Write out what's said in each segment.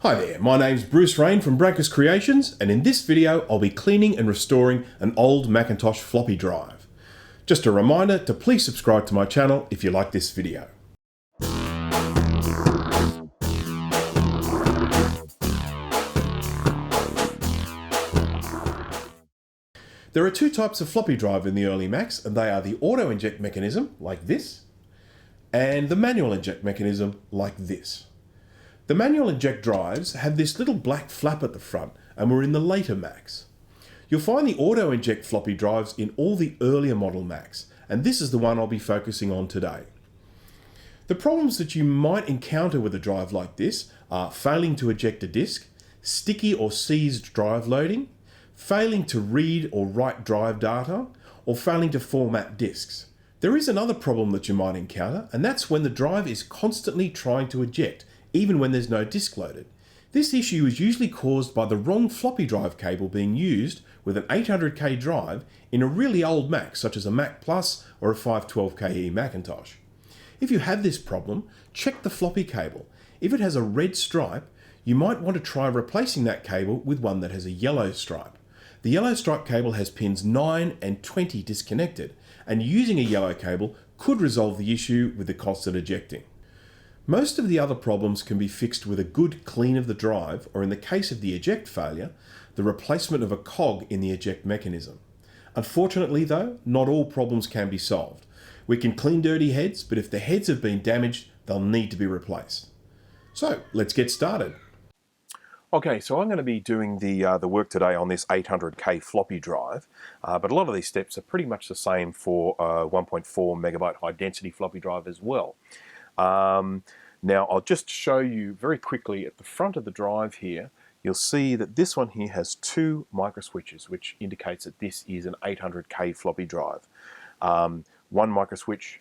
Hi there, my name's Bruce Rain from Brankus Creations, and in this video I'll be cleaning and restoring an old Macintosh floppy drive. Just a reminder to please subscribe to my channel if you like this video. There are two types of floppy drive in the early Macs, and they are the auto-inject mechanism, like this, and the manual inject mechanism, like this. The manual inject drives have this little black flap at the front and were in the later Macs. You'll find the auto-inject floppy drives in all the earlier model Macs, and this is the one I'll be focusing on today. The problems that you might encounter with a drive like this are failing to eject a disk, sticky or seized drive loading, failing to read or write drive data, or failing to format disks. There is another problem that you might encounter, and that's when the drive is constantly trying to eject, even when there's no disk loaded. This issue is usually caused by the wrong floppy drive cable being used with an 800K drive in a really old Mac, such as a Mac Plus or a 512KE Macintosh. If you have this problem, check the floppy cable. If it has a red stripe, you might want to try replacing that cable with one that has a yellow stripe. The yellow stripe cable has pins 9 and 20 disconnected, and using a yellow cable could resolve the issue with the constant ejecting. Most of the other problems can be fixed with a good clean of the drive, or in the case of the eject failure, the replacement of a cog in the eject mechanism. Unfortunately though, not all problems can be solved. We can clean dirty heads, but if the heads have been damaged, they'll need to be replaced. So let's get started. Okay, so I'm going to be doing the work today on this 800K floppy drive, but a lot of these steps are pretty much the same for a 1.4 megabyte high density floppy drive as well. Now I'll just show you very quickly at the front of the drive here, you'll see that this one here has two micro switches, which indicates that this is an 800K floppy drive. One micro switch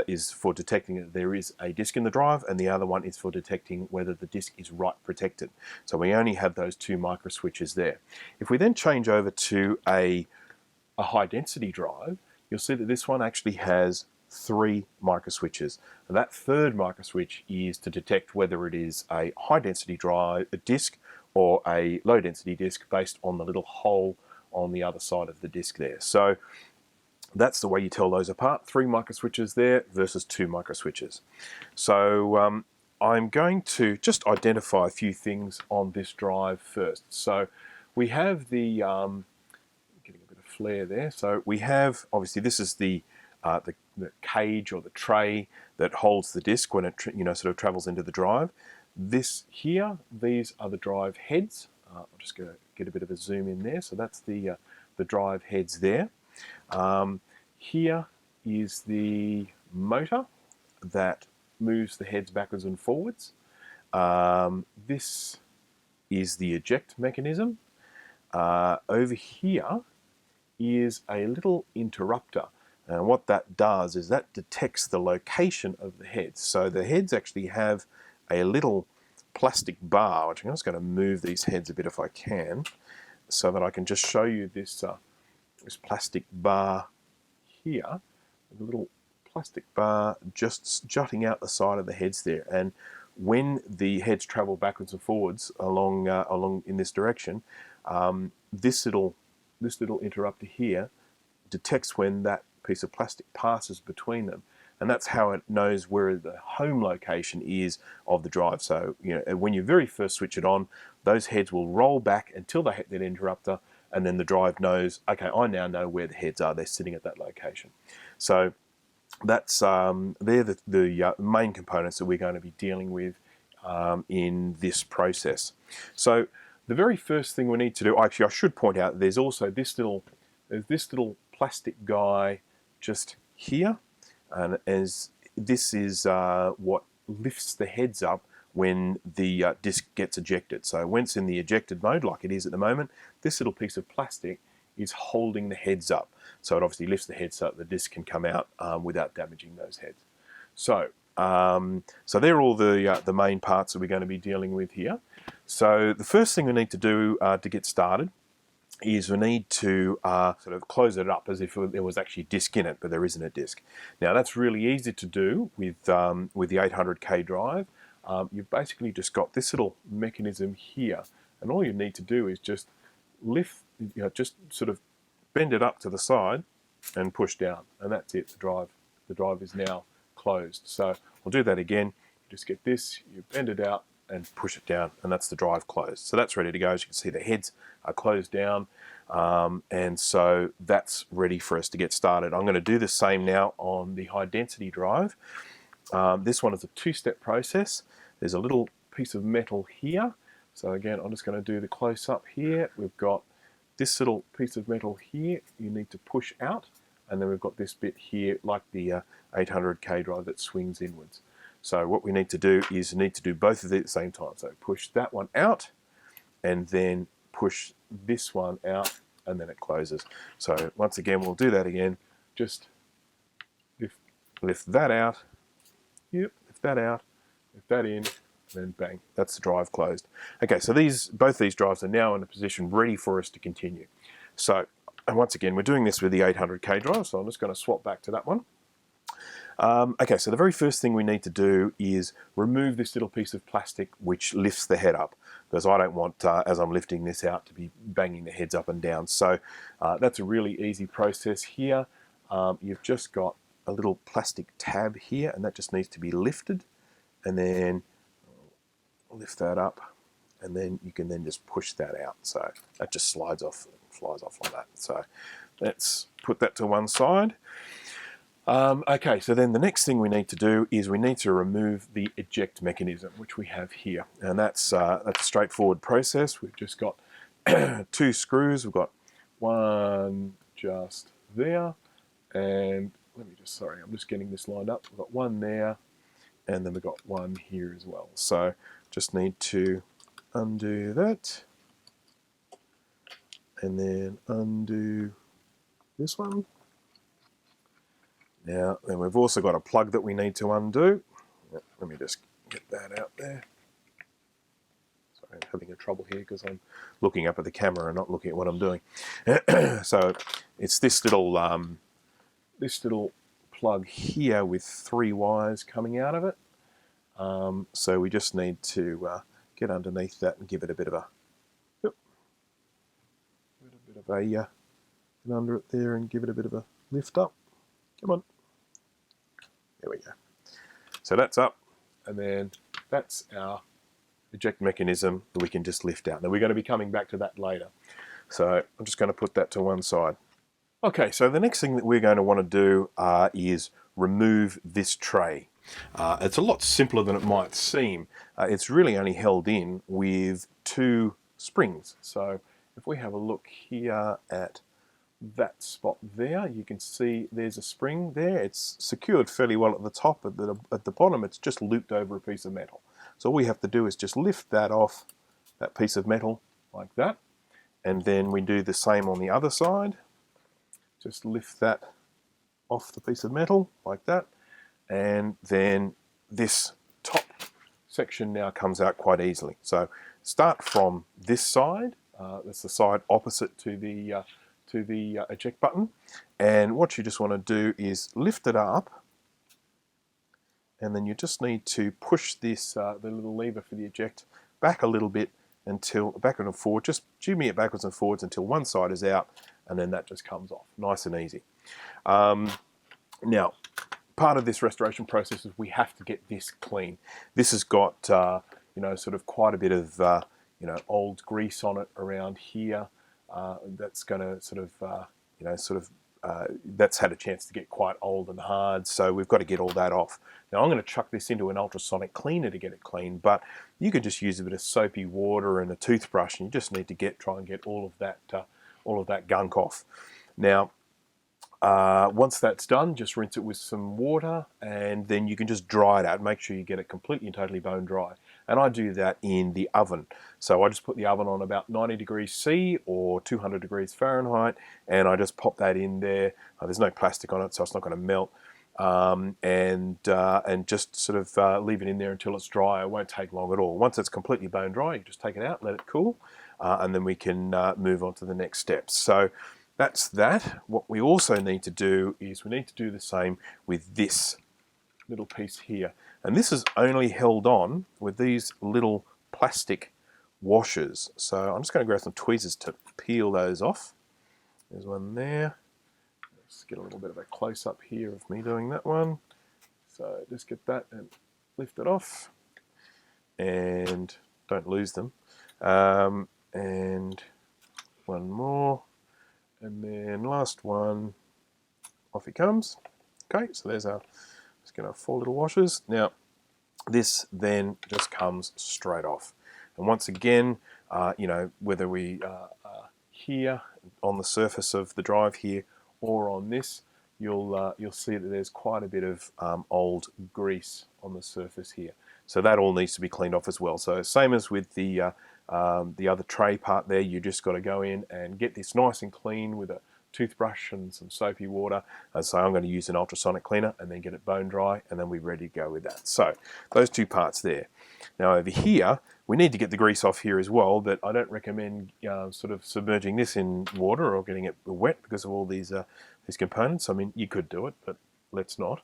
is for detecting that there is a disk in the drive, and the other one is for detecting whether the disk is write protected. So we only have those two micro switches there. If we then change over to a high density drive, you'll see that this one actually has three micro switches, and that third micro switch is to detect whether it is a high density drive disk or a low density disk based on the little hole on the other side of the disk there. So that's the way you tell those apart, three micro switches there versus two micro switches. So I'm going to just identify a few things on this drive first. So we have the getting a bit of flare there, so we have, obviously this is the cage or the tray that holds the disk when it sort of travels into the drive. This here, these are the drive heads. I'm just going to get a bit of a zoom in there. So that's the drive heads there. Here is the motor that moves the heads backwards and forwards. This is the eject mechanism. Over here is a little interrupter. And what that does is that detects the location of the heads. So the heads actually have a little plastic bar, which I'm just going to move these heads a bit if I can, so that I can just show you this, this plastic bar here, a little plastic bar just jutting out the side of the heads there. And when the heads travel backwards and forwards along in this direction, this little interrupter here detects when that piece of plastic passes between them, and that's how it knows where the home location is of the drive. So when you very first switch it on, those heads will roll back until they hit that interrupter, and then the drive knows, okay, I now know where the heads are, they're sitting at that location. So that's they're the main components that we're going to be dealing with in this process. So the very first thing we need to do, actually I should point out, there's also this little plastic guy just here, and as this is what lifts the heads up when the disk gets ejected. So when it's in the ejected mode, like it is at the moment, this little piece of plastic is holding the heads up. So it obviously lifts the heads so that the disk can come out without damaging those heads. So so they're all the main parts that we're going to be dealing with here. So the first thing we need to do to get started is we need to sort of close it up as if there was actually a disk in it, but there isn't a disk. Now that's really easy to do with the 800K drive. you've basically just got this little mechanism here, and all you need to do is just lift, just sort of bend it up to the side and push down, and that's it. The drive is now closed. So I'll do that again. You just get this, you bend it out and push it down, and that's the drive closed. So that's ready to go. As you can see, the heads are closed down, and so that's ready for us to get started. I'm going to do the same now on the high density drive. This one is a two-step process. There's a little piece of metal here. So again, I'm just going to do the close-up here. We've got this little piece of metal here you need to push out, and then we've got this bit here like the 800K drive that swings inwards. So what we need to do is both of these at the same time. So push that one out and then push this one out, and then it closes. So once again, we'll do that again. Just lift that out. Yep, lift that out, lift that in, and then bang, that's the drive closed. Okay, so both these drives are now in a position ready for us to continue. So, and once again, we're doing this with the 800K drive, so I'm just going to swap back to that one. Okay, so the very first thing we need to do is remove this little piece of plastic which lifts the head up, because I don't want, as I'm lifting this out, to be banging the heads up and down. So that's a really easy process here. You've just got a little plastic tab here, and that just needs to be lifted, and then lift that up, and then you can then just push that out. So that just flies off like that. So let's put that to one side. Okay, so then the next thing we need to do is we need to remove the eject mechanism, which we have here, and that's a straightforward process. We've just got two screws. We've got one just there, and I'm just getting this lined up. We've got one there, and then we've got one here as well. So just need to undo that, and then undo this one. Now, then we've also got a plug that we need to undo. Let me just get that out there. Sorry, I'm having a trouble here because I'm looking up at the camera and not looking at what I'm doing. So it's this little plug here with 3 wires coming out of it. So we just need to get underneath that and give it a bit of a, get under it there and give it a bit of a lift up. Come on. There we go. So that's up, and then that's our eject mechanism that we can just lift out. Now we're going to be coming back to that later. So I'm just going to put that to one side. Okay, so the next thing that we're going to want to do is remove this tray. It's a lot simpler than it might seem. It's really only held in with 2 springs. So if we have a look here at that spot there, you can see there's a spring there. It's secured fairly well at the top. At the bottom, it's just looped over a piece of metal. So all we have to do is just lift that off that piece of metal like that, and then we do the same on the other side. Just lift that off the piece of metal like that, and then this top section now comes out quite easily. So start from this side. That's the side opposite to the eject button, and what you just want to do is lift it up, and then you just need to push this the little lever for the eject back a little bit until backwards and forward. Just jimmy it backwards and forwards until one side is out, and then that just comes off nice and easy. Now, part of this restoration process is we have to get this clean. This has got sort of quite a bit of old grease on it around here. That's going to that's had a chance to get quite old and hard, so we've got to get all that off. Now I'm going to chuck this into an ultrasonic cleaner to get it clean, but you could just use a bit of soapy water and a toothbrush, and you just need to try and get all of that gunk off. Now, once that's done, just rinse it with some water, and then you can just dry it out. Make sure you get it completely and totally bone dry. And I do that in the oven. So I just put the oven on about 90 degrees C or 200 degrees Fahrenheit, and I just pop that in there. There's no plastic on it, so it's not going to melt. And just sort of leave it in there until it's dry. It won't take long at all. Once it's completely bone dry, you just take it out, let it cool, and then we can move on to the next steps. So that's that. What we also need to do is we need to do the same with this little piece here. And this is only held on with these little plastic washers. So I'm just going to grab some tweezers to peel those off. There's one there. Let's get a little bit of a close-up here of me doing that one. So just get that and lift it off. And don't lose them. And one more. And then last one. Off it comes. Okay, so there's our, let's get our 4 little washers. Now, this then just comes straight off. And once again, you know, whether we are here on the surface of the drive here or on this, you'll see that there's quite a bit of old grease on the surface here. So that all needs to be cleaned off as well. So same as with the other tray part there, you just got to go in and get this nice and clean with a toothbrush and some soapy water. And so I'm going to use an ultrasonic cleaner and then get it bone dry, and then we're ready to go with that. So those 2 parts there. Now over here, we need to get the grease off here as well, but I don't recommend sort of submerging this in water or getting it wet because of all these components. I mean, you could do it, but let's not.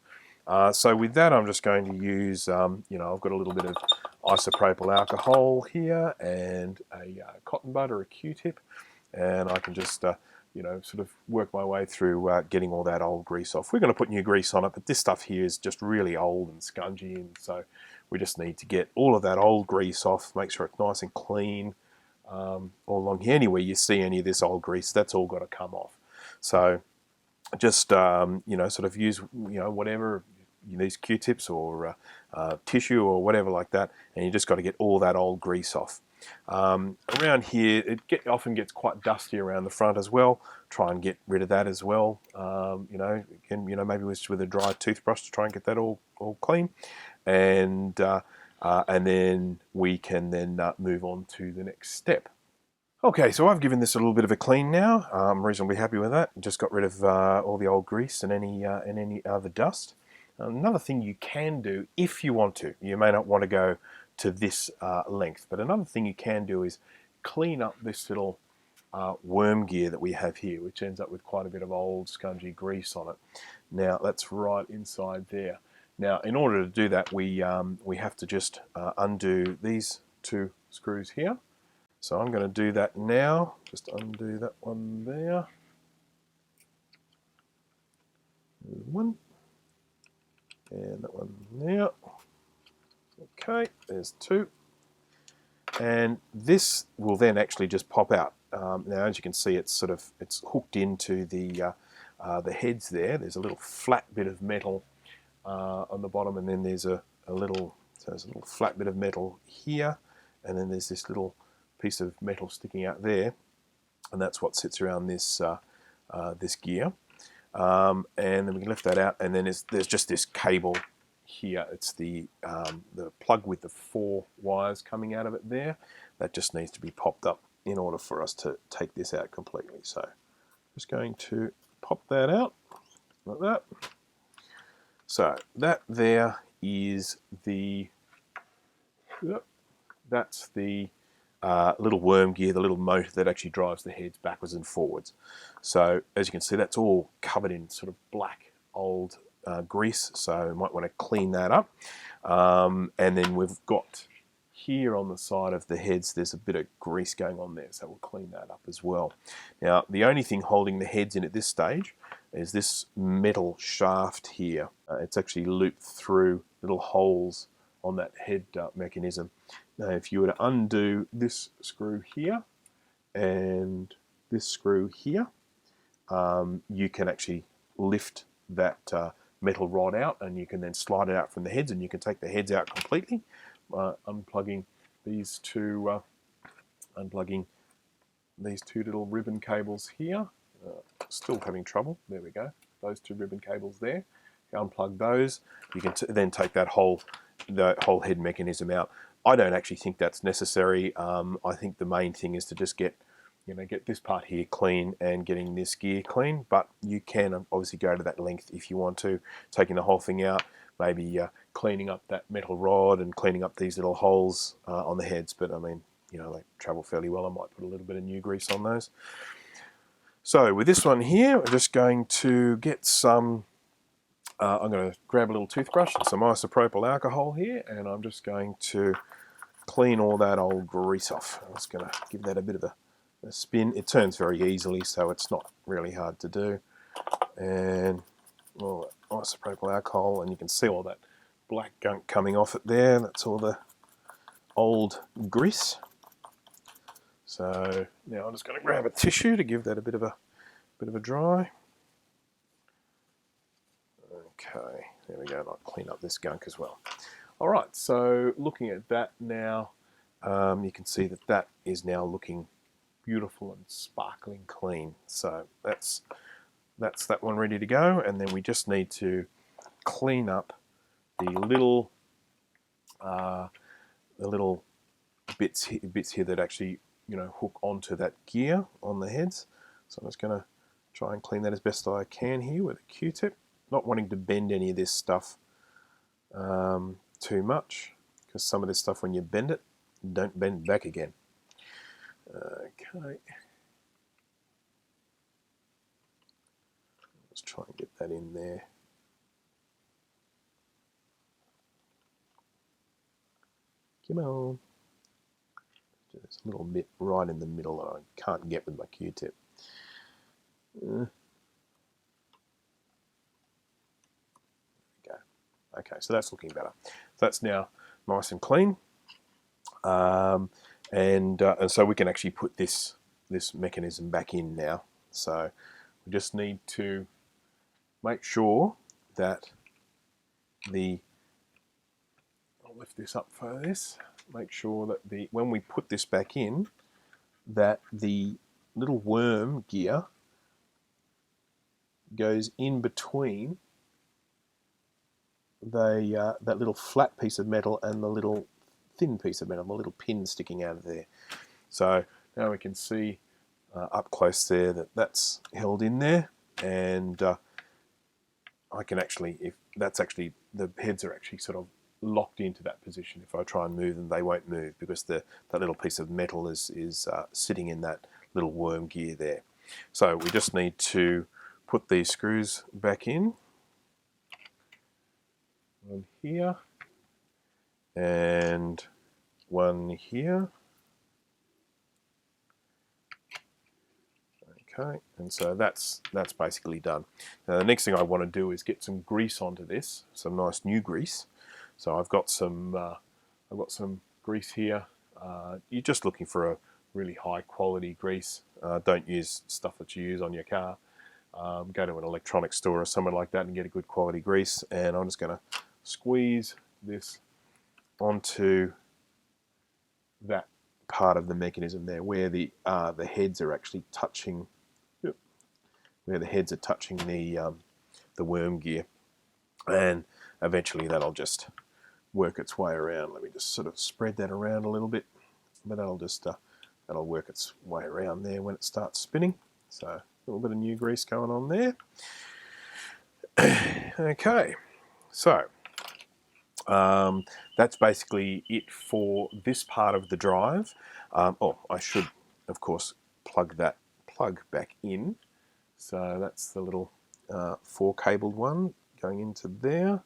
So with that, I'm just going to use, you know, I've got a little bit of isopropyl alcohol here and a cotton bud or a Q-tip, and I can just you know, sort of work my way through getting all that old grease off. We're going to put new grease on it, but this stuff here is just really old and scungy, and so we just need to get all of that old grease off, make sure it's nice and clean all along here. Anywhere you see any of this old grease, that's all got to come off. So just, you know, sort of use, you know, whatever, these Q-tips or tissue or whatever like that, and you just got to get all that old grease off. Around here, it often gets quite dusty around the front as well. Try and get rid of that as well. You know, again, you know, maybe with a dry toothbrush to try and get that all clean, and then we can then move on to the next step. Okay, so I've given this a little bit of a clean now. I'm reasonably happy with that. Just got rid of all the old grease and any other dust. Another thing you can do, if you want to, you may not want to go to this length, but another thing you can do is clean up this little worm gear that we have here, which ends up with quite a bit of old scungy grease on it. Now that's right inside there. Now in order to do that, we have to just undo these 2 screws here. So I'm going to do that now. Just undo that one there. There's one. And that one there. Okay, there's 2. And this will then actually just pop out. Now, as you can see, it's hooked into the heads there. There's a little flat bit of metal on the bottom, and then there's a little flat bit of metal here, and then there's this little piece of metal sticking out there, and that's what sits around this this gear. And then we can lift that out, and then there's just this cable here. It's the plug with the 4 wires coming out of it there. That just needs to be popped up in order for us to take this out completely. So just going to pop that out like that. So that there is the, that's the little worm gear, the little motor that actually drives the heads backwards and forwards. So as you can see, that's all covered in sort of black old grease, so you might want to clean that up. And then we've got here on the side of the heads, there's a bit of grease going on there, so we'll clean that up as well. Now, the only thing holding the heads in at this stage is this metal shaft here. It's actually looped through little holes on that head mechanism. Now, if you were to undo this screw here and this screw here, you can actually lift that metal rod out, and you can then slide it out from the heads, and you can take the heads out completely, unplugging these 2 little ribbon cables here. Still having trouble. There we go. Those 2 ribbon cables there. You unplug those. You can then take the whole head mechanism out. I don't actually think that's necessary. I think the main thing is to just get this part here clean and getting this gear clean, but you can obviously go to that length if you want to, taking the whole thing out, maybe cleaning up that metal rod and cleaning up these little holes on the heads, but I mean, you know, they travel fairly well. I might put a little bit of new grease on those. So with this one here, we're just going to get some I'm going to grab a little toothbrush and some isopropyl alcohol here, and I'm just going to clean all that old grease off. I'm just going to give that a bit of a spin. It turns very easily, so it's not really hard to do. And all that isopropyl alcohol, and you can see all that black gunk coming off it there. That's all the old grease. So now I'm just going to grab a tissue to give that a bit of a dry. Okay, there we go. I'll clean up this gunk as well. All right, so looking at that now, you can see that that is now looking beautiful and sparkling clean. So that's that one ready to go, and then we just need to clean up the little bits here that actually hook onto that gear on the heads. So I'm just going to try and clean that as best I can here with a Q-tip, not wanting to bend any of this stuff too much, because some of this stuff, when you bend it, don't bend back again. Okay, let's try and get that in there. Come on. There's a little bit right in the middle that I can't get with my Q-tip. Okay, so that's looking better. So that's now nice and clean, and so we can actually put this mechanism back in now. So we just need to make sure that I'll lift this up for this. Make sure that when we put this back in, that the little worm gear goes in between that little flat piece of metal and the little thin piece of metal, the little pin sticking out of there. So now we can see up close there that that's held in there, and I can actually, if that's actually, the heads are actually sort of locked into that position. If I try and move them, they won't move because that little piece of metal is sitting in that little worm gear there. So we just need to put these screws back in. One here and one here. Okay, and so that's basically done. Now the next thing I want to do is get some grease onto this, some nice new grease. So I've got some grease here. You're just looking for a really high quality grease. Don't use stuff that you use on your car. Go to an electronics store or somewhere like that and get a good quality grease. And I'm just going to squeeze this onto that part of the mechanism there, where the heads are actually touching. Where the heads are touching the worm gear, and eventually that'll just work its way around. Let me just sort of spread that around a little bit, but that'll work its way around there when it starts spinning. So a little bit of new grease going on there. Okay, so that's basically it for this part of the drive. I should, of course, plug that plug back in. So that's the little 4-cabled one going into there.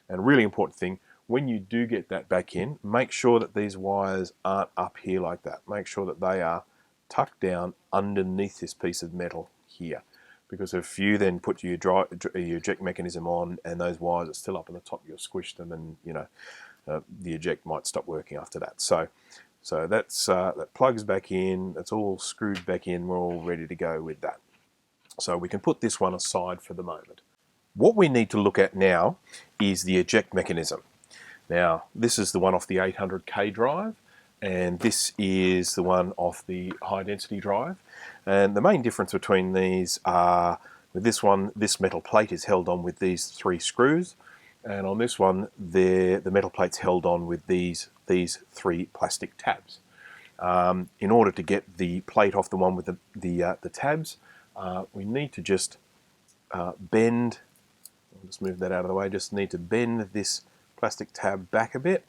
And a really important thing, when you do get that back in, make sure that these wires aren't up here like that. Make sure that they are tucked down underneath this piece of metal here. Because if you then put your eject mechanism on and those wires are still up on the top, you'll squish them, and the eject might stop working after that. So that's that plugs back in. That's all screwed back in. We're all ready to go with that. So we can put this one aside for the moment. What we need to look at now is the eject mechanism. Now, this is the one off the 800K drive, and this is the one off the high density drive. And the main difference between these are, with this one, this metal plate is held on with these 3 screws, and on this one, the metal plate's held on with these 3 plastic tabs. In order to get the plate off the one with the tabs, we need to just bend. I'll just move that out of the way. Just need to bend this plastic tab back a bit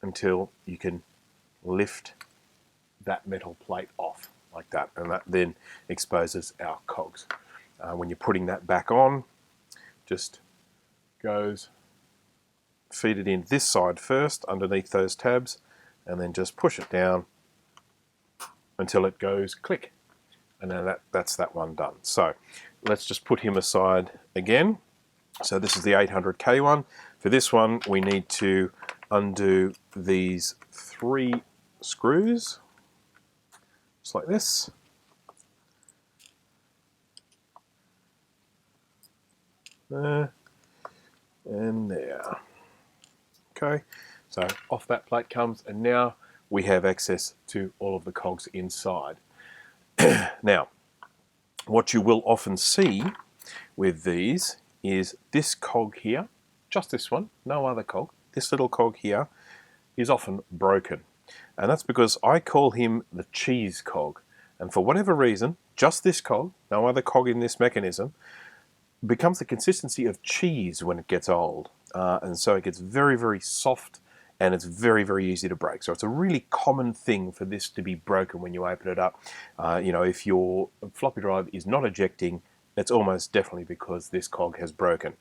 until you can lift that metal plate off like that, and that then exposes our cogs. When you're putting that back on, just goes, feed it in this side first underneath those tabs, and then just push it down until it goes click. And then that's that one done. So let's just put him aside again. So this is the 800K one. For this one, we need to undo these 3 screws, just like this. There and there. Okay, so off that plate comes, and now we have access to all of the cogs inside. Now, what you will often see with these is this cog here, just this one, no other cog. This little cog here is often broken. And that's because I call him the cheese cog. And for whatever reason, just this cog, no other cog in this mechanism, becomes the consistency of cheese when it gets old. And so it gets very, very soft, and it's very, very easy to break. So it's a really common thing for this to be broken when you open it up. You know, if your floppy drive is not ejecting, it's almost definitely because this cog has broken.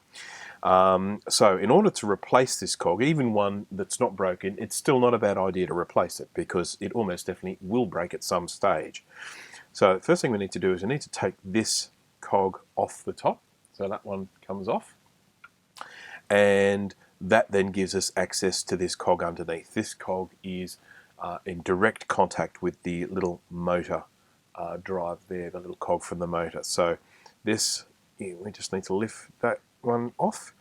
So in order to replace this cog, even one that's not broken, it's still not a bad idea to replace it, because it almost definitely will break at some stage. So the first thing we need to do is we need to take this cog off the top. So that one comes off. And that then gives us access to this cog underneath. This cog is in direct contact with the little motor drive there, the little cog from the motor. So this, we just need to lift that one off.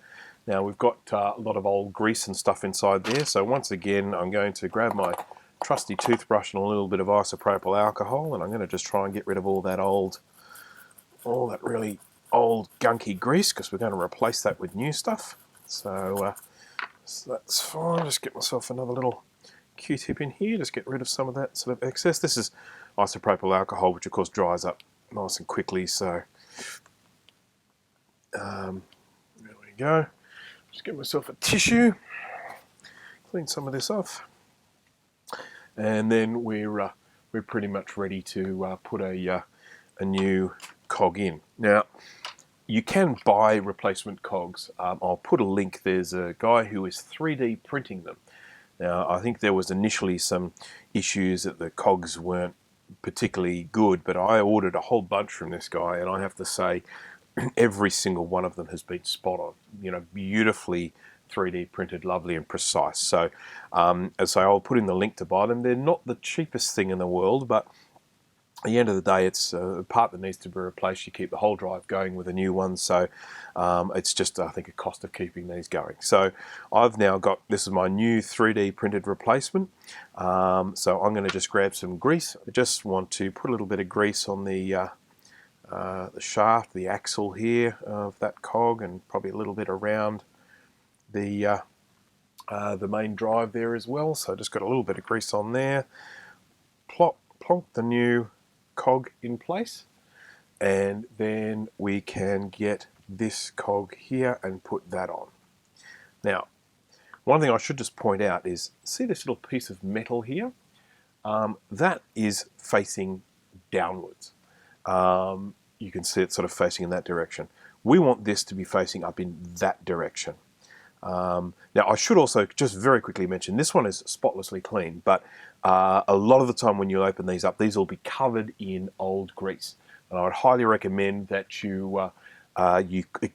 Now we've got a lot of old grease and stuff inside there. So once again, I'm going to grab my trusty toothbrush and a little bit of isopropyl alcohol, and I'm going to just try and get rid of all that really old gunky grease, because we're going to replace that with new stuff. So that's fine. Just get myself another little Q-tip in here, just get rid of some of that sort of excess. This is isopropyl alcohol, which of course dries up nice and quickly. So there we go. Just get myself a tissue, clean some of this off, and then we're pretty much ready to put a new cog in. Now, you can buy replacement cogs. I'll put a link. There's a guy who is 3D printing them. Now, I think there was initially some issues that the cogs weren't particularly good, but I ordered a whole bunch from this guy, and I have to say every single one of them has been spot on. You know, beautifully 3D printed, lovely and precise. So I'll put in the link to buy them. They're not the cheapest thing in the world, but at the end of the day, it's a part that needs to be replaced. You keep the whole drive going with a new one, so it's just, I think, a cost of keeping these going. So I've now got, this is my new 3D printed replacement. So I'm going to just grab some grease. I just want to put a little bit of grease on the shaft, the axle here of that cog, and probably a little bit around the main drive there as well. So just got a little bit of grease on there. Plonk the new cog in place, and then we can get this cog here and put that on. Now, one thing I should just point out is, see this little piece of metal here? That is facing downwards. You can see it sort of facing in that direction. We want this to be facing up in that direction. Now, I should also just very quickly mention, this one is spotlessly clean, but a lot of the time when you open these up, these will be covered in old grease. And I would highly recommend that you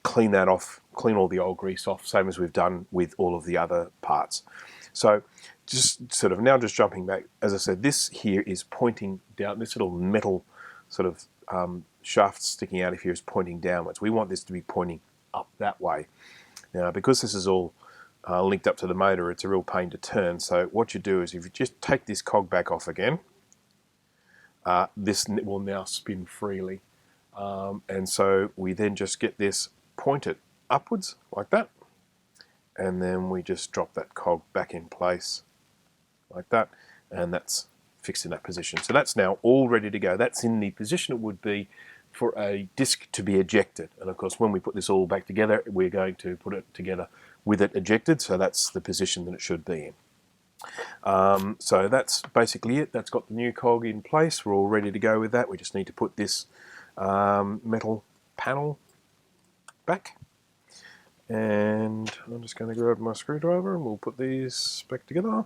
clean that off, clean all the old grease off, same as we've done with all of the other parts. So just sort of now just jumping back, as I said, this here is pointing down, this little metal sort of shaft sticking out of here is pointing downwards. We want this to be pointing up that way. Now, because this is all linked up to the motor, it's a real pain to turn. So what you do is, if you just take this cog back off again, this will now spin freely. And so we then just get this pointed upwards like that. And then we just drop that cog back in place like that. And that's fixed in that position. So that's now all ready to go. That's in the position it would be for a disc to be ejected. And of course, when we put this all back together, we're going to put it together with it ejected, so that's the position that it should be in. So that's basically it. That's got the new cog in place. We're all ready to go with that. We just need to put this metal panel back. And I'm just going to grab my screwdriver and we'll put these back together.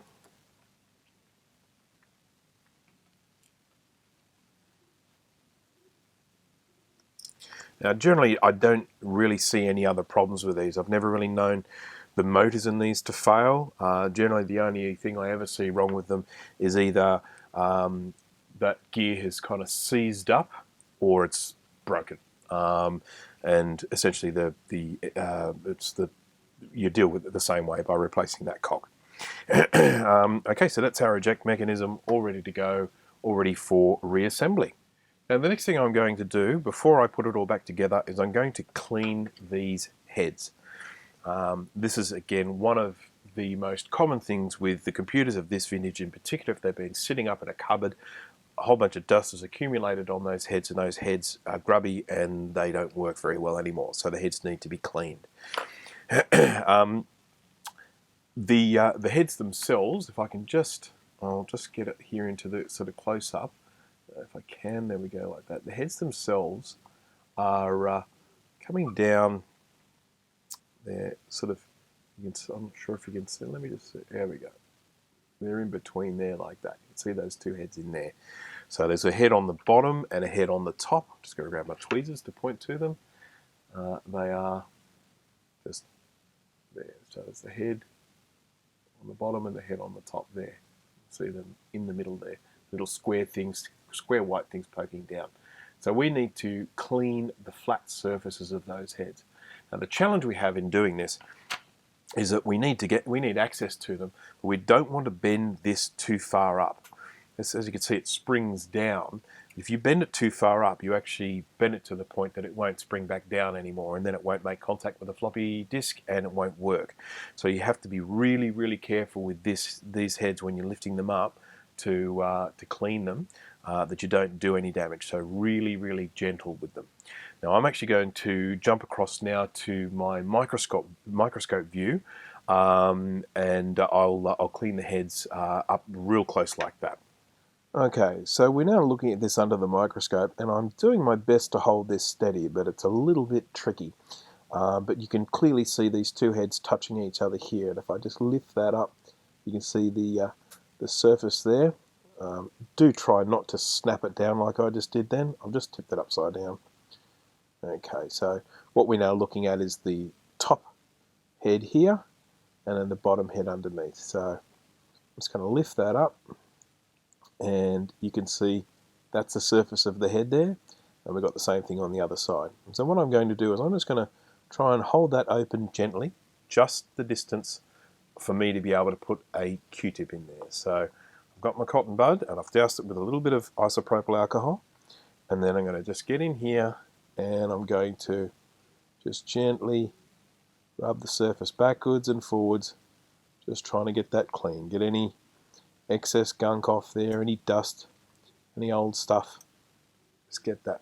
Now generally I don't really see any other problems with these. I've never really known the motors in these to fail. Generally the only thing I ever see wrong with them is either that gear has kind of seized up or it's broken. And essentially you deal with it the same way by replacing that cog. Okay, so that's our eject mechanism all ready to go, all ready for reassembly. Now the next thing I'm going to do before I put it all back together is I'm going to clean these heads. This is again one of the most common things with the computers of this vintage in particular. If they've been sitting up in a cupboard, a whole bunch of dust has accumulated on those heads and those heads are grubby and they don't work very well anymore, so the heads need to be cleaned. The heads themselves, if I can I'll just get it here into the sort of close-up. If I can, there we go, like that. The heads themselves are coming down there, sort of, I'm not sure if you can see, let me just see, there we go. They're in between there like that. You can see those two heads in there. So there's a head on the bottom and a head on the top. I'm just going to grab my tweezers to point to them. They are just there. So there's the head on the bottom and the head on the top there. See them in the middle there. Little square things, square white things poking down. So we need to clean the flat surfaces of those heads. Now the challenge we have in doing this is that we need access to them, but we don't want to bend this too far up. As you can see, it springs down. If you bend it too far up, you actually bend it to the point that it won't spring back down anymore, and then it won't make contact with the floppy disk and it won't work. So you have to be really, really careful with these heads when you're lifting them up to clean them, that you don't do any damage. So really, really gentle with them. Now I'm actually going to jump across now to my microscope view, and I'll clean the heads up real close like that. Okay, so we're now looking at this under the microscope, and I'm doing my best to hold this steady, but it's a little bit tricky. But you can clearly see these two heads touching each other here, and if I just lift that up, you can see the surface there. Do try not to snap it down like I just did then. I've just tipped it upside down. Okay, so what we're now looking at is the top head here, and then the bottom head underneath. So I'm just going to lift that up, and you can see that's the surface of the head there, and we've got the same thing on the other side. And so what I'm going to do is I'm just going to try and hold that open gently, just the distance for me to be able to put a Q-tip in there. So I've got my cotton bud and I've doused it with a little bit of isopropyl alcohol, and then I'm going to just get in here and I'm going to just gently rub the surface backwards and forwards, just trying to get that clean, get any excess gunk off there, any dust, any old stuff, just get that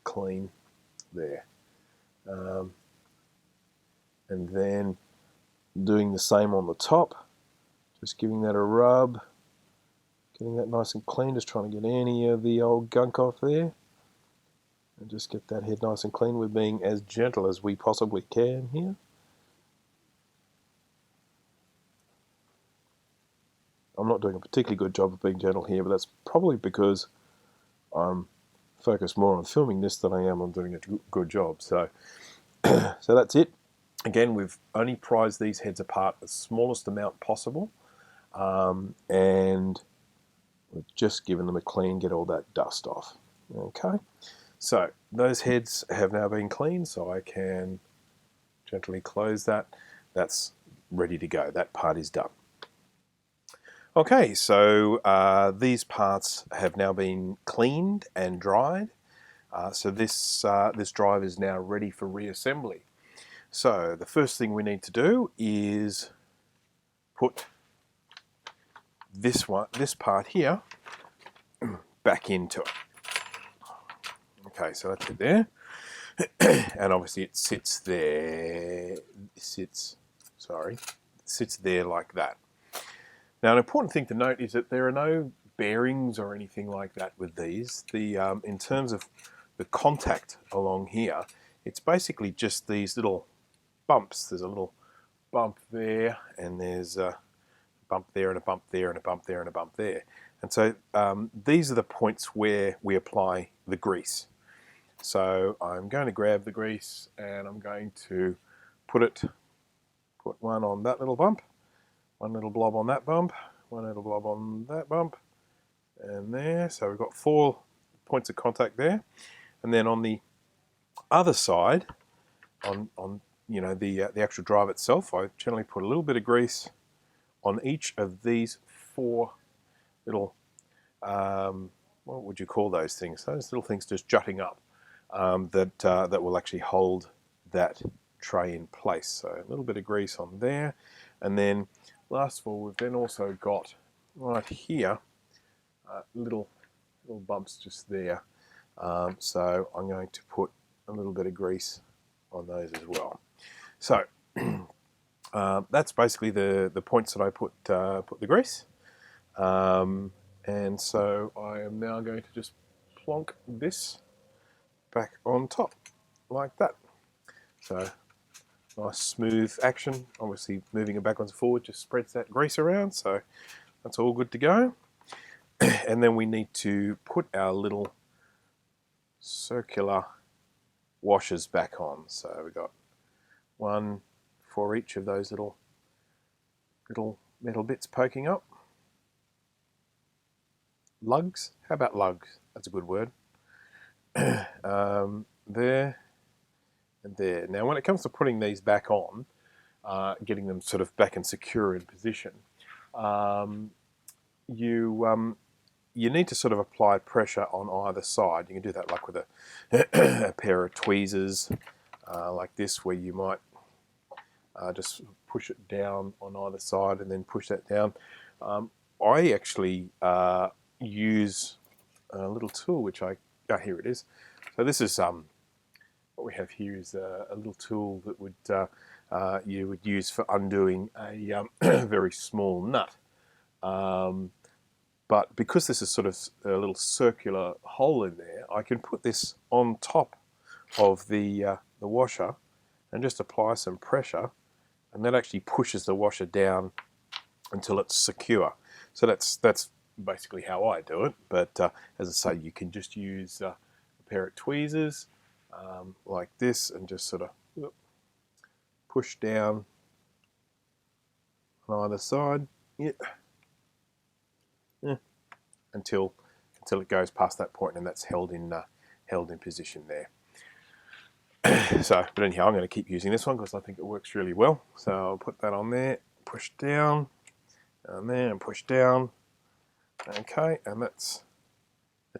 clean there. And then doing the same on the top, just giving that a rub, getting that nice and clean, just trying to get any of the old gunk off there, and just get that head nice and clean. We're being as gentle as we possibly can here. I'm not doing a particularly good job of being gentle here, but that's probably because I'm focused more on filming this than I am on doing a good job. So, so that's it. Again, we've only prized these heads apart the smallest amount possible, and we've just given them a clean, get all that dust off. Okay, so those heads have now been cleaned, so I can gently close that. That's ready to go. That part is done. Okay, so these parts have now been cleaned and dried. So this drive is now ready for reassembly. So the first thing we need to do is put this part here back into it. Okay, so that's it there. And obviously it sits there, sits there like that. Now an important thing to note is that there are no bearings or anything like that with these. In terms of the contact along here, it's basically just these little bumps. There's a little bump there, and there's a bump there, and a bump there, and a bump there, and a bump there. And so these are the points where we apply the grease. So I'm going to grab the grease, and I'm going to put one on that little bump, one little blob on that bump, one little blob on that bump, and there. So we've got 4 points of contact there. And then on the other side, on you know, the actual drive itself, I generally put a little bit of grease on each of these 4 little, what would you call those things? Those little things just jutting up that will actually hold that tray in place. So a little bit of grease on there, and then last of all, we've then also got right here little bumps just there. So I'm going to put a little bit of grease on those as well. So that's basically the points that I put the grease. And so I am now going to just plonk this back on top like that. So nice smooth action. Obviously moving it backwards and forward just spreads that grease around, so that's all good to go. And then we need to put our little circular washers back on. So we've got 1 for each of those little metal bits poking up. Lugs? How about lugs? That's a good word. There and there. Now when it comes to putting these back on, getting them sort of back and secure in position, you need to sort of apply pressure on either side. You can do that like with a pair of tweezers like this, where you might just push it down on either side and then push that down. I actually use a little tool which here it is. So this is what we have here is a little tool that would you would use for undoing a very small nut. But because this is sort of a little circular hole in there, I can put this on top of the washer and just apply some pressure, and that actually pushes the washer down until it's secure. So that's basically how I do it. But as I say, you can just use a pair of tweezers like this and just sort of push down on either side. Yeah. Until it goes past that point, and that's held in position there. So, but anyhow, I'm going to keep using this one because I think it works really well. So I'll put that on there, push down, and there, and push down. Okay, and that's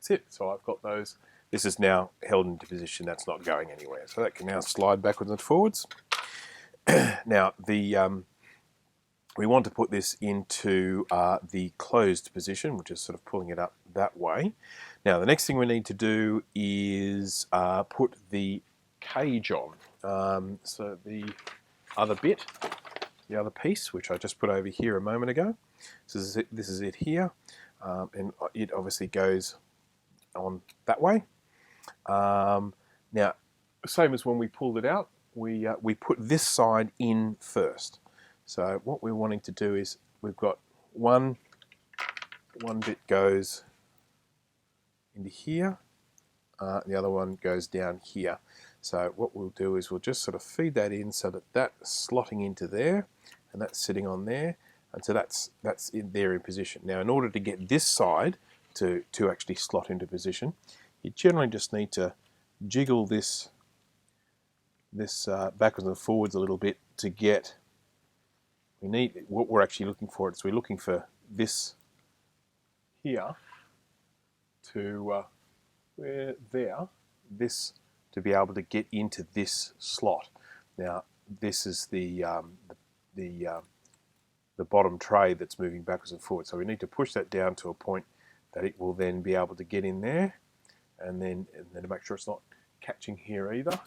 it. So I've got those. This is now held into position. That's not going anywhere. So that can now slide backwards and forwards. Now we want to put this into the closed position, which is sort of pulling it up that way. Now the next thing we need to do is put the cage on. So the other bit, the other piece, which I just put over here a moment ago. So this is it here, and it obviously goes on that way. Now, same as when we pulled it out, we put this side in first. So what we're wanting to do is we've got one bit goes into here, the other one goes down here. So what we'll do is we'll just sort of feed that in so that that's slotting into there, and that's sitting on there, and so that's in there in position. Now in order to get this side to actually slot into position, you generally just need to jiggle this backwards and forwards a little bit to get. We need what we're actually looking for. So we're looking for this here to where there, this to be able to get into this slot. Now this is the bottom tray that's moving backwards and forwards. So we need to push that down to a point that it will then be able to get in there, and then to make sure it's not catching here either.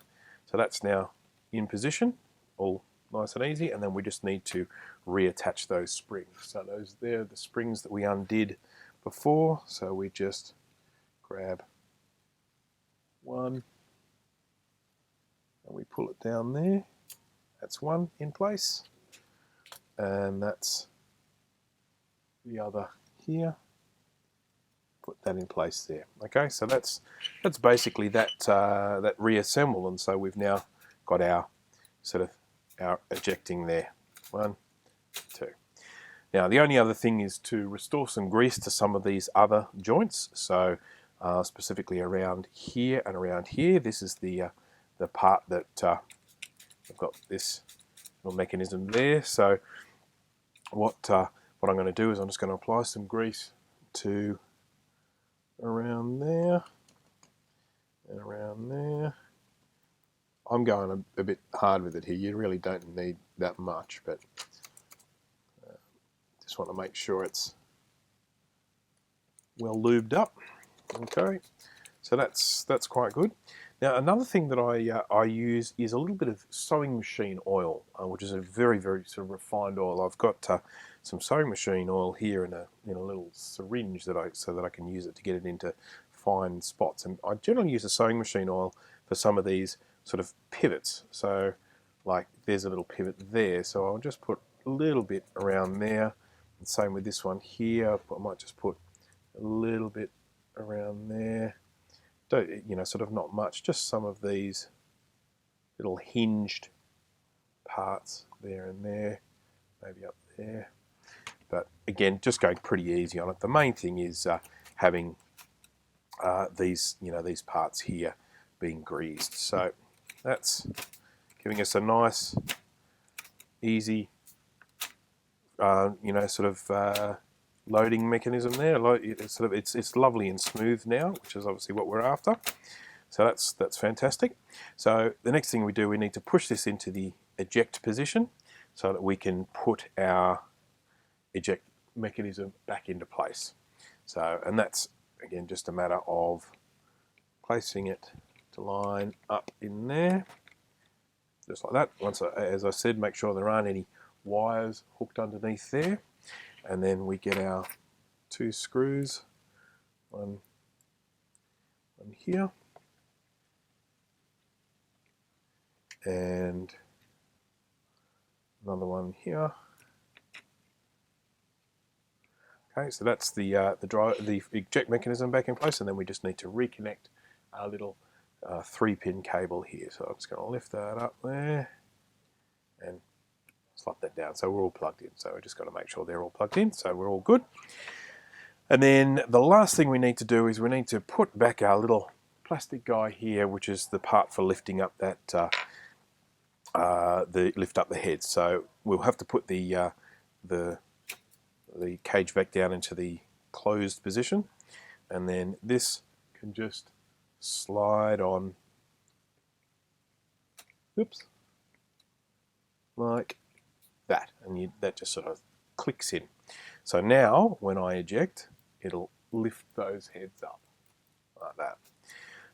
So that's now in position, all nice and easy, and then we just need to reattach those springs. So those there are the springs that we undid before, so we just grab one and we pull it down there, That's one in place, and that's the other here. Put that in place there. Okay, so that's basically that that reassemble, and so we've now got our sort of our ejecting there. 1, 2. Now the only other thing is to restore some grease to some of these other joints. So specifically around here and around here. This is the part that I've got this little mechanism there. So what I'm going to do is I'm just going to apply some grease to around there and around there. I'm going a bit hard with it here. You really don't need that much, but just want to make sure it's well lubed up. Okay, so that's quite good. Now another thing that I use is a little bit of sewing machine oil, which is a very sort of refined oil. I've got some sewing machine oil here in a little syringe so that I can use it to get it into fine spots. And I generally use a sewing machine oil for some of these sort of pivots. So like there's a little pivot there, so I'll just put a little bit around there. And same with this one here. I might just put a little bit around there. Don't, sort of not much, just some of these little hinged parts there and there, maybe up there. But again, just going pretty easy on it. The main thing is having these parts here being greased. So that's giving us a nice, easy, loading mechanism there. It's lovely and smooth now, which is obviously what we're after. So that's fantastic. So the next thing we do, we need to push this into the eject position so that we can put our eject mechanism back into place. So, and that's again just a matter of placing it to line up in there, just like that. Once, as I said, make sure there aren't any wires hooked underneath there. And then we get our 2 screws, one here, and another one here. Okay, so that's the eject mechanism back in place, and then we just need to reconnect our little 3-pin cable here. So I'm just going to lift that up there and slot that down, so we're all plugged in. So we're just got to make sure they're all plugged in, so we're all good. And then the last thing we need to do is we need to put back our little plastic guy here, which is the part for lifting up that lift up the head. So we'll have to put the cage back down into the closed position, and then this can just slide on, oops, like that, and that just sort of clicks in. So now when I eject, it'll lift those heads up like that.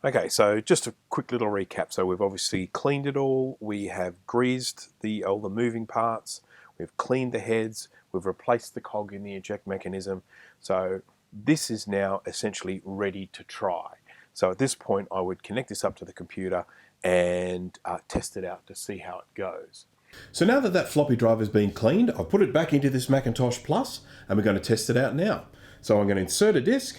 Okay, so just a quick little recap. So we've obviously cleaned it all. We have greased all the moving parts. We've cleaned the heads. We've replaced the cog in the eject mechanism. So this is now essentially ready to try. So at this point, I would connect this up to the computer and test it out to see how it goes. So now that that floppy drive has been cleaned, I've put it back into this Macintosh Plus, and we're going to test it out now. So I'm going to insert a disk,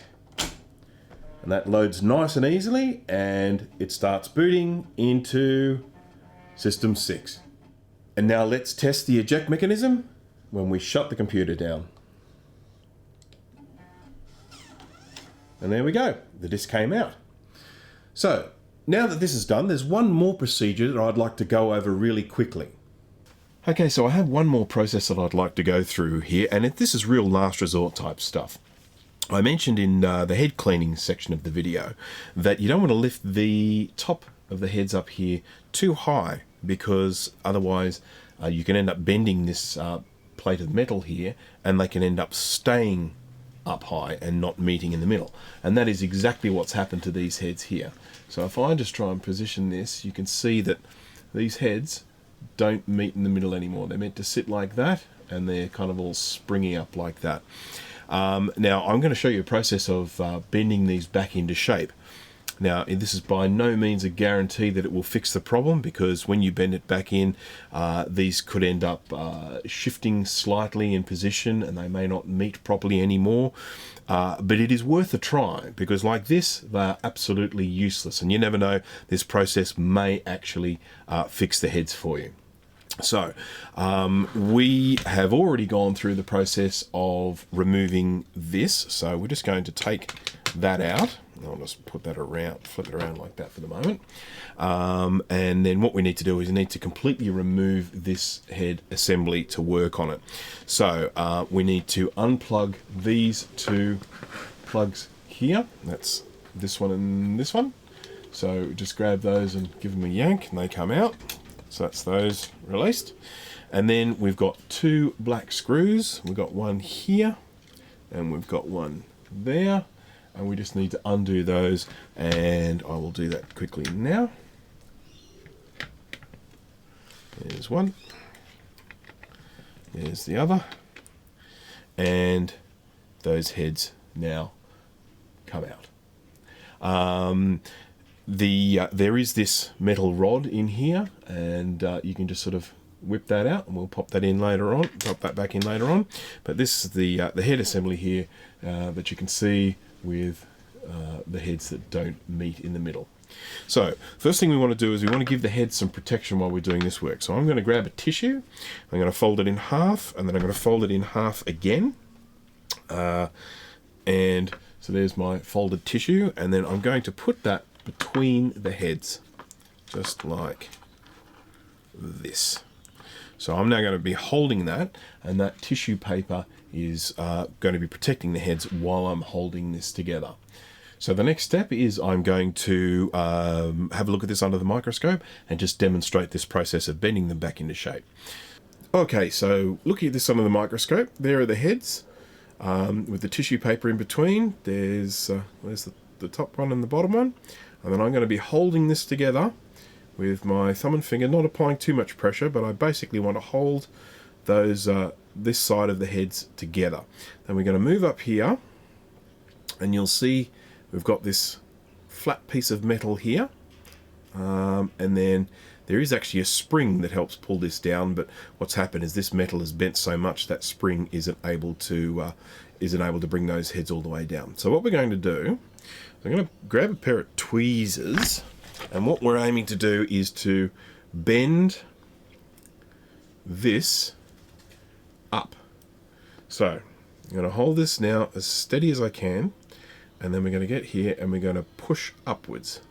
and that loads nice and easily, and it starts booting into System 6. And now let's test the eject mechanism when we shut the computer down. And there we go, the disk came out. So now that this is done, there's one more procedure that I'd like to go over really quickly. Okay, so I have one more process that I'd like to go through here, and this is real last resort type stuff. I mentioned in the head cleaning section of the video that you don't want to lift the top of the heads up here too high, because otherwise you can end up bending this plate of metal here, and they can end up staying up high and not meeting in the middle. And that is exactly what's happened to these heads here. So if I just try and position this, you can see that these heads don't meet in the middle anymore. They're meant to sit like that, and they're kind of all springy up like that. Now I'm going to show you a process of bending these back into shape. Now, this is by no means a guarantee that it will fix the problem, because when you bend it back in, these could end up shifting slightly in position and they may not meet properly anymore. But it is worth a try, because like this, they are absolutely useless, and you never know, this process may actually fix the heads for you. So we have already gone through the process of removing this, so we're just going to take that out. I'll just put that around, flip it around like that for the moment. And then what we need to do is we need to completely remove this head assembly to work on it. So we need to unplug these two plugs here. That's this one and this one. So just grab those and give them a yank and they come out. So that's those released. And then we've got two black screws. We've got one here and we've got one there. And we just need to undo those, and I will do that quickly now. There's one. There's the other. And those heads now come out. There is this metal rod in here, and you can just sort of whip that out, and we'll pop that in later on, pop that back in later on. But this is the head assembly here that you can see with the heads that don't meet in the middle. So first thing we want to do is we want to give the head some protection while we're doing this work. So I'm going to grab a tissue, I'm going to fold it in half, and then I'm going to fold it in half again. And so there's my folded tissue, and then I'm going to put that between the heads, just like this. So I'm now going to be holding that, and that tissue paper is going to be protecting the heads while I'm holding this together. So the next step is I'm going to have a look at this under the microscope and just demonstrate this process of bending them back into shape. Okay, so looking at this under the microscope, there are the heads with the tissue paper in between. There's the top one and the bottom one. And then I'm going to be holding this together with my thumb and finger, not applying too much pressure, but I basically want to hold those this side of the heads together. Then we're going to move up here, and you'll see we've got this flat piece of metal here, and then there is actually a spring that helps pull this down, but what's happened is this metal is bent so much that spring isn't able to bring those heads all the way down. So what we're going to do, I'm going to grab a pair of tweezers, and what we're aiming to do is to bend this up. So I'm going to hold this now as steady as I can, and then we're going to get here and we're going to push upwards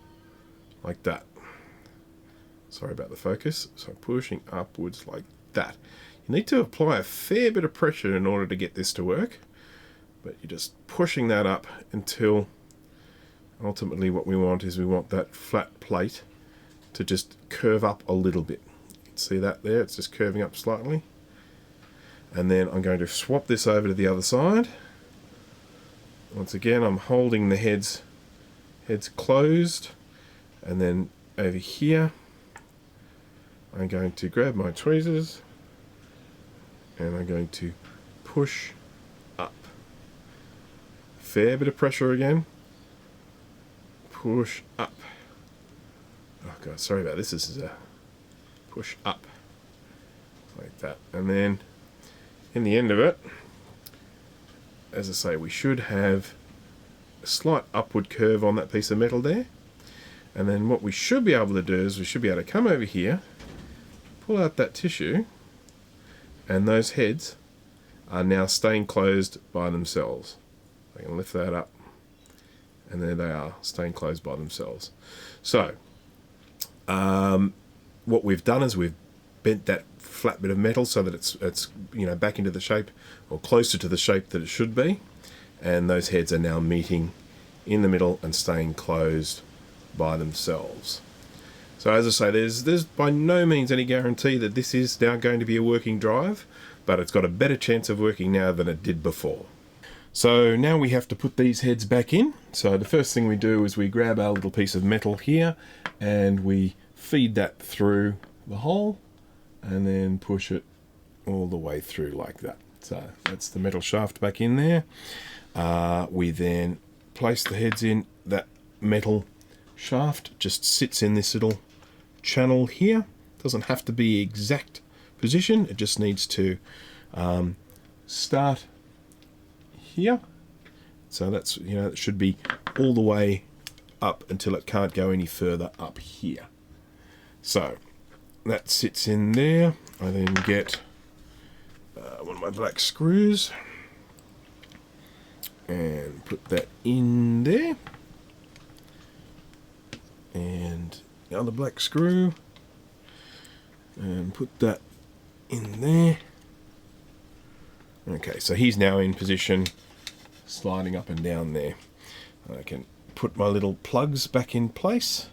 like that. Sorry about the focus. So pushing upwards like that. You need to apply a fair bit of pressure in order to get this to work, but you're just pushing that up until ultimately what we want is we want that flat plate to just curve up a little bit. You can see that there, it's just curving up slightly. And then I'm going to swap this over to the other side. Once again, I'm holding the heads closed, and then over here I'm going to grab my tweezers and I'm going to push up. Fair bit of pressure again. Push up. Oh god, sorry about this. This is a push up like that, and then in the end of it, as I say, we should have a slight upward curve on that piece of metal there. And then what we should be able to do is we should be able to come over here, pull out that tissue, and those heads are now staying closed by themselves. I can lift that up, and there they are, staying closed by themselves. So what we've done is we've bent that flat bit of metal so that it's back into the shape, or closer to the shape that it should be, and those heads are now meeting in the middle and staying closed by themselves. So as I say, there's by no means any guarantee that this is now going to be a working drive, but it's got a better chance of working now than it did before. So now we have to put these heads back in. So the first thing we do is we grab our little piece of metal here and we feed that through the hole and then push it all the way through like that. So that's the metal shaft back in there. We then place the heads in. That metal shaft just sits in this little channel here. Doesn't have to be exact position, it just needs to start here. So that's, you know, it should be all the way up until it can't go any further up here. So that sits in there. I then get one of my black screws and put that in there, and the other black screw, and put that in there. Okay, so he's now in position, sliding up and down there. I can put my little plugs back in place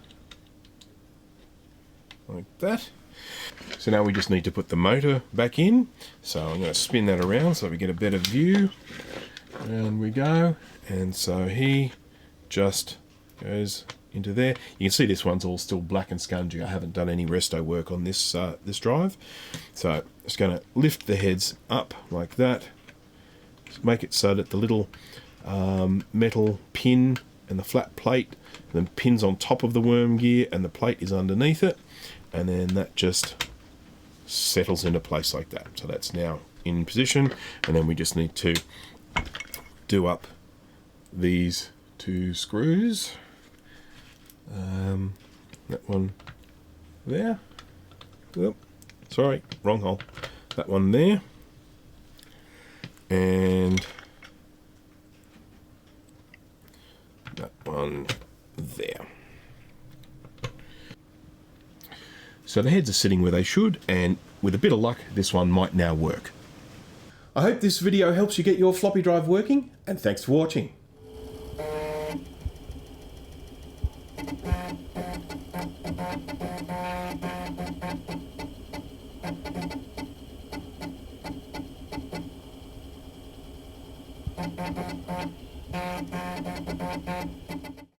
like that. So now we just need to put the motor back in. So I'm going to spin that around so we get a better view. Around we go. And so he just goes into there. You can see this one's all still black and scungy. I haven't done any resto work on this this drive. So just going to lift the heads up like that. Just make it so that the little metal pin and the flat plate, then pins on top of the worm gear and the plate is underneath it, and then that just settles into place like that. So that's now in position, and then we just need to do up these two screws. That one there. Oh, sorry, wrong hole. That one there, and that one there. So the heads are sitting where they should, and with a bit of luck, this one might now work. I hope this video helps you get your floppy drive working, and thanks for watching.